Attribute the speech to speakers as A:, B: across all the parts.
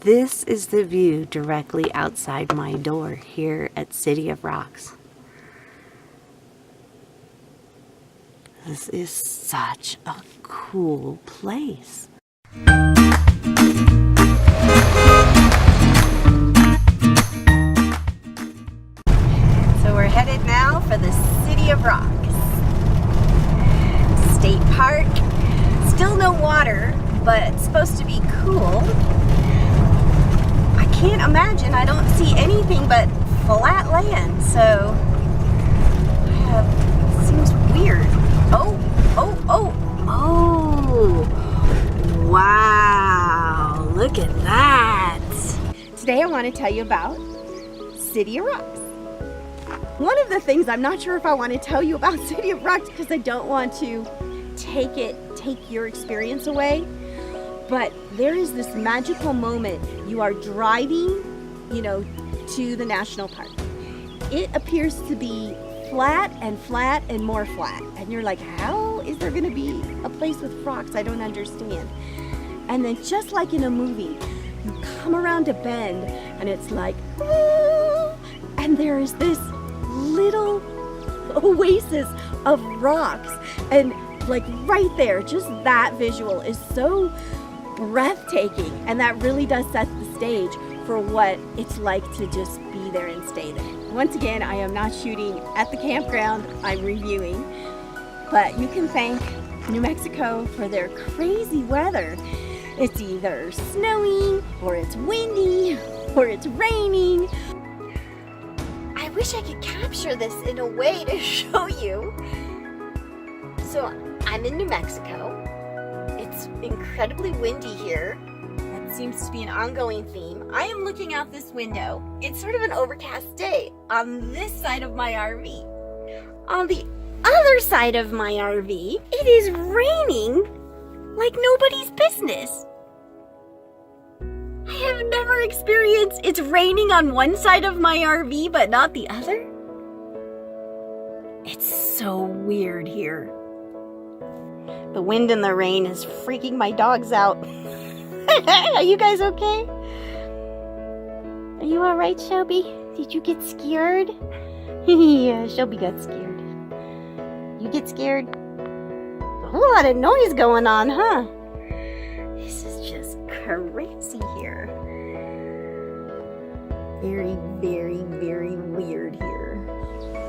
A: This is the view directly outside my door here at City of Rocks. This is such a cool place. So we're headed now for the City of Rocks. State Park. Still no water, but it's supposed to be cool. I can't imagine, I don't see anything but flat land, so seems weird. Oh, wow, look at that. Today I want to tell you about City of Rocks. One of the things I'm not sure if I want to tell you about City of Rocks because I don't want to take your experience away, but there is this magical moment. You are driving, to the national park. It appears to be flat and more flat, and you're like, how is there going to be a place with rocks? I don't understand. And then just like in a movie, you come around a bend and it's like, oh, and there is this little oasis of rocks, and like right there, just that visual is so breathtaking, and that really does set the stage for what it's like to just be there and stay there. Once again, I am not shooting at the campground, I'm reviewing, but you can thank New Mexico for their crazy weather. It's either snowing, or it's windy, or it's raining. I wish I could capture this in a way to show you. So I'm in New Mexico. It's incredibly windy here. That seems to be an ongoing theme. I am looking out this window. It's sort of an overcast day on this side of my RV. On the other side of my RV, it is raining like nobody's business. I have never experienced it's raining on one side of my RV but not the other. It's so weird here. The wind and the rain is freaking my dogs out. Are you guys okay? Are you alright, Shelby? Did you get scared? Yeah, Shelby got scared. You get scared? A whole lot of noise going on, huh? This is just crazy here. Very, very, very weird here.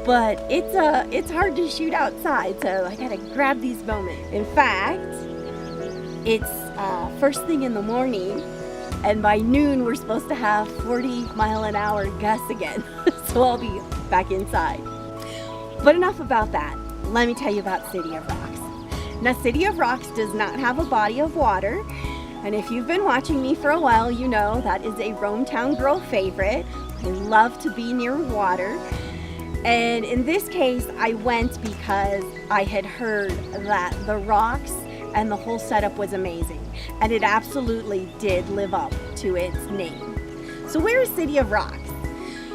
A: But it's hard to shoot outside, so I gotta grab these moments. In fact, it's first thing in the morning, and by noon we're supposed to have 40-mile-an-hour gusts again. So I'll be back inside. But enough about that. Let me tell you about City of Rocks. Now, City of Rocks does not have a body of water, and if you've been watching me for a while, you know that is a RoamTownGirl favorite. I love to be near water. And in this case, I went because I had heard that the rocks and the whole setup was amazing. And it absolutely did live up to its name. So where is City of Rocks?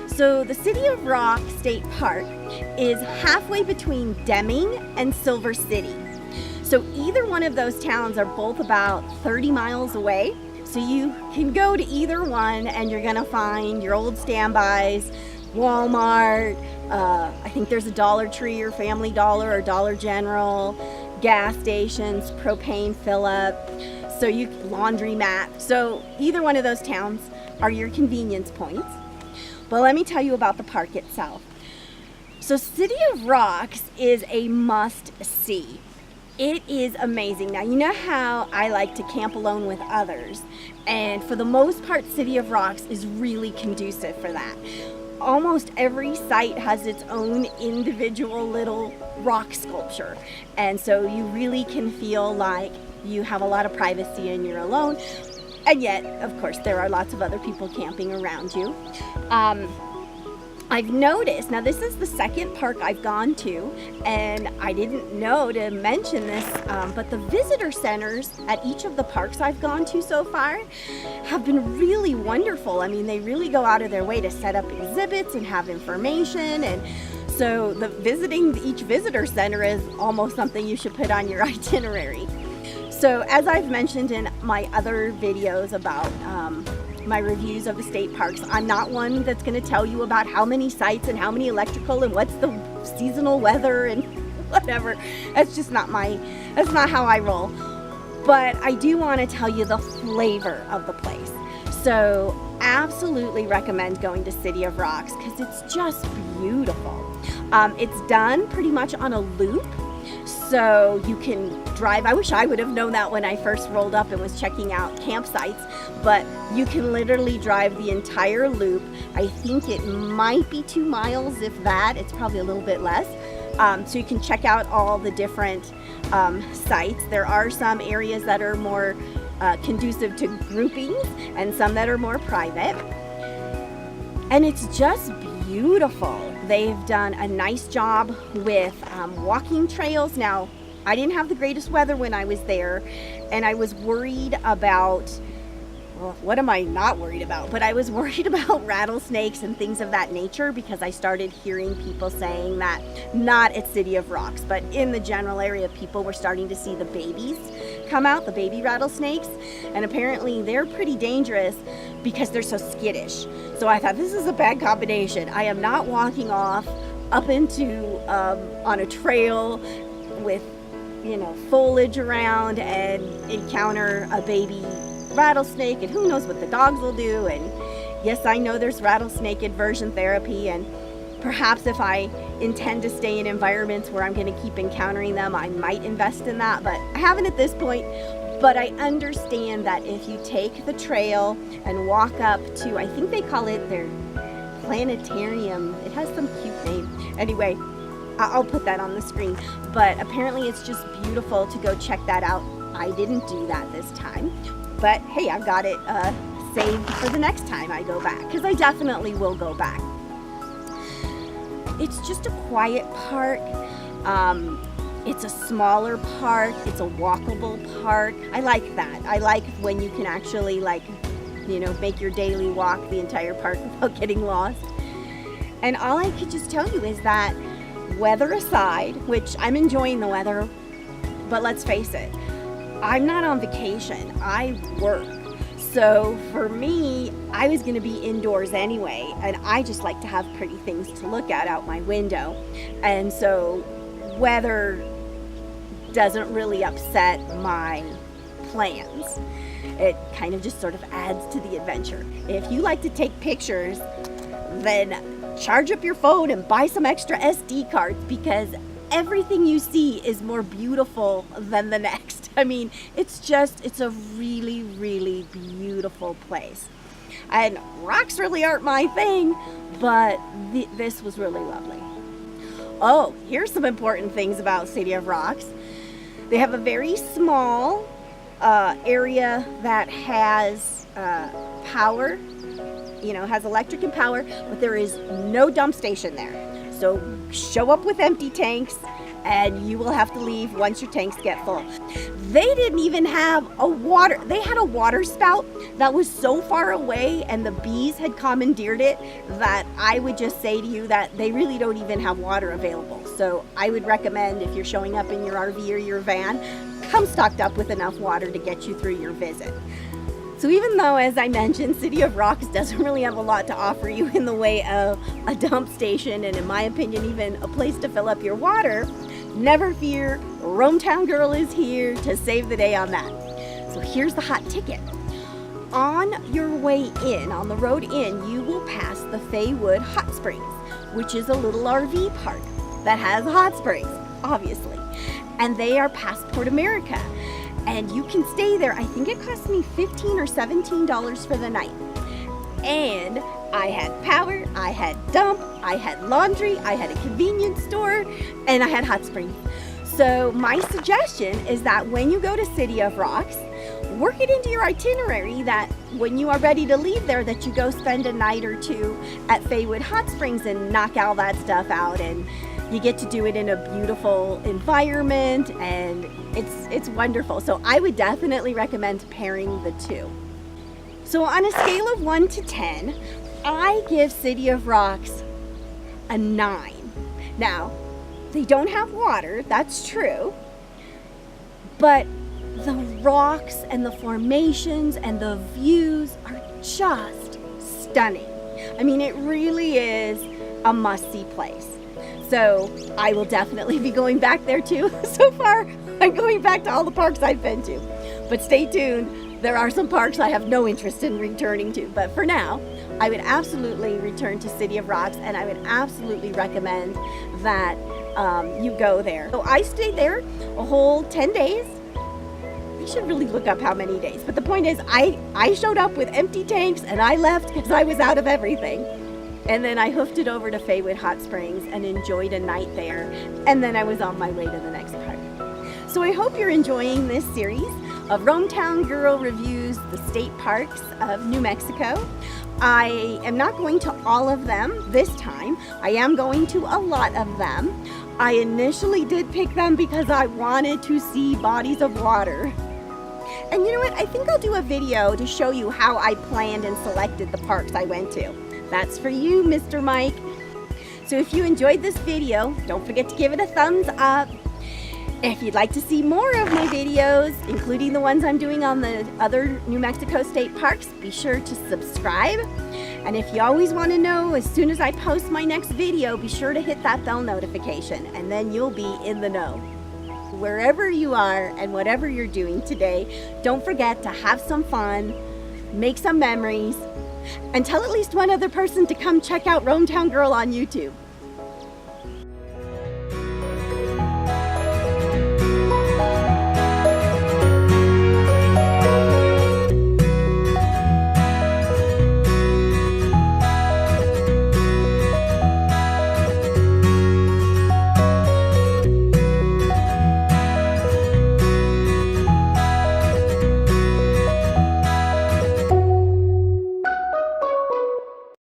A: So the City of Rocks State Park is halfway between Deming and Silver City. So either one of those towns are both about 30 miles away. So you can go to either one and you're gonna find your old standbys, Walmart, I think there's a Dollar Tree or Family Dollar or Dollar General, gas stations, propane fill-up, so laundromat. So either one of those towns are your convenience points. But let me tell you about the park itself. So City of Rocks is a must-see. It is amazing. Now, you know how I like to camp alone with others, and for the most part, City of Rocks is really conducive for that. Almost every site has its own individual little rock sculpture, and so you really can feel like you have a lot of privacy and you're alone, and yet, of course, there are lots of other people camping around you. I've noticed, now this is the second park I've gone to, and I didn't know to mention this, but the visitor centers at each of the parks I've gone to so far have been really wonderful. I mean, they really go out of their way to set up exhibits and have information, and so visiting each visitor center is almost something you should put on your itinerary. So as I've mentioned in my other videos about my reviews of the state parks. I'm not one that's going to tell you about how many sites and how many electrical and what's the seasonal weather and whatever. That's not how I roll. But I do want to tell you the flavor of the place. So absolutely recommend going to City of Rocks because it's just beautiful. It's done pretty much on a loop, so you can drive. I wish I would have known that when I first rolled up and was checking out campsites, but you can literally drive the entire loop. I think it might be 2 miles, if that. It's probably a little bit less. So you can check out all the different sites. There are some areas that are more conducive to groupings and some that are more private. And it's just beautiful. They've done a nice job with walking trails. Now, I didn't have the greatest weather when I was there, and I was worried about, well, what am I not worried about? But I was worried about rattlesnakes and things of that nature because I started hearing people saying that, not at City of Rocks, but in the general area, people were starting to see the babies come out, the baby rattlesnakes, and apparently they're pretty dangerous because they're so skittish. So I thought, this is a bad combination. I am not walking off up into on a trail with, foliage around and encounter a baby rattlesnake, and who knows what the dogs will do. And yes, I know there's rattlesnake aversion therapy, and perhaps if I intend to stay in environments where I'm going to keep encountering them, I might invest in that, but I haven't at this point. But I understand that if you take the trail and walk up to, I think they call it their planetarium. It has some cute name. Anyway, I'll put that on the screen. But apparently it's just beautiful to go check that out. I didn't do that this time. But hey, I've got it saved for the next time I go back, because I definitely will go back. It's just a quiet park. It's a smaller park. It's a walkable park. I like that. I like when you can actually make your daily walk the entire park without getting lost. And all I could just tell you is that, weather aside, which I'm enjoying the weather, but let's face it, I'm not on vacation. I work. So for me, I was going to be indoors anyway, and I just like to have pretty things to look at out my window. And so weather doesn't really upset my plans. It kind of just sort of adds to the adventure. If you like to take pictures, then charge up your phone and buy some extra SD cards, because everything you see is more beautiful than the next. I mean, it's a really, really beautiful place. And rocks really aren't my thing, but this was really lovely. Oh, here's some important things about City of Rocks. They have a very small area that has power, has electric and power, but there is no dump station there. So show up with empty tanks and you will have to leave once your tanks get full. They didn't even have they had a water spout that was so far away, and the bees had commandeered it, that I would just say to you that they really don't even have water available. So I would recommend, if you're showing up in your RV or your van, come stocked up with enough water to get you through your visit. So even though, as I mentioned, City of Rocks doesn't really have a lot to offer you in the way of a dump station, and in my opinion, even a place to fill up your water, never fear, RoamTownGirl is here to save the day on that. So here's the hot ticket. On your way in, on the road in, you will pass the Faywood Hot Springs, which is a little RV park that has hot springs, obviously. And they are Passport America. And you can stay there. I think it cost me $15 or $17 for the night. And I had power, I had dump, I had laundry, I had a convenience store, and I had hot springs. So my suggestion is that when you go to City of Rocks, work it into your itinerary that when you are ready to leave there, that you go spend a night or two at Faywood Hot Springs and knock all that stuff out, and you get to do it in a beautiful environment, and it's wonderful. So I would definitely recommend pairing the two. So on a scale of 1 to 10, I give City of Rocks a 9. Now, they don't have water, that's true, but the rocks and the formations and the views are just stunning. I mean, it really is a must-see place. So I will definitely be going back there too. So far, I'm going back to all the parks I've been to. But stay tuned. There are some parks I have no interest in returning to. But for now, I would absolutely return to City of Rocks, and I would absolutely recommend that you go there. So I stayed there a whole 10 days. I should really look up how many days. But the point is, I showed up with empty tanks and I left because I was out of everything. And then I hoofed it over to Faywood Hot Springs and enjoyed a night there. And then I was on my way to the next park. So I hope you're enjoying this series of RoamTownGirl reviews the state parks of New Mexico. I am not going to all of them this time. I am going to a lot of them. I initially did pick them because I wanted to see bodies of water. And you know what? I think I'll do a video to show you how I planned and selected the parks I went to. That's for you, Mr. Mike. So if you enjoyed this video, don't forget to give it a thumbs up. If you'd like to see more of my videos, including the ones I'm doing on the other New Mexico state parks, be sure to subscribe. And if you always want to know as soon as I post my next video, be sure to hit that bell notification, and then you'll be in the know. Wherever you are and whatever you're doing today, don't forget to have some fun, make some memories, and tell at least one other person to come check out RoamTownGirl on YouTube.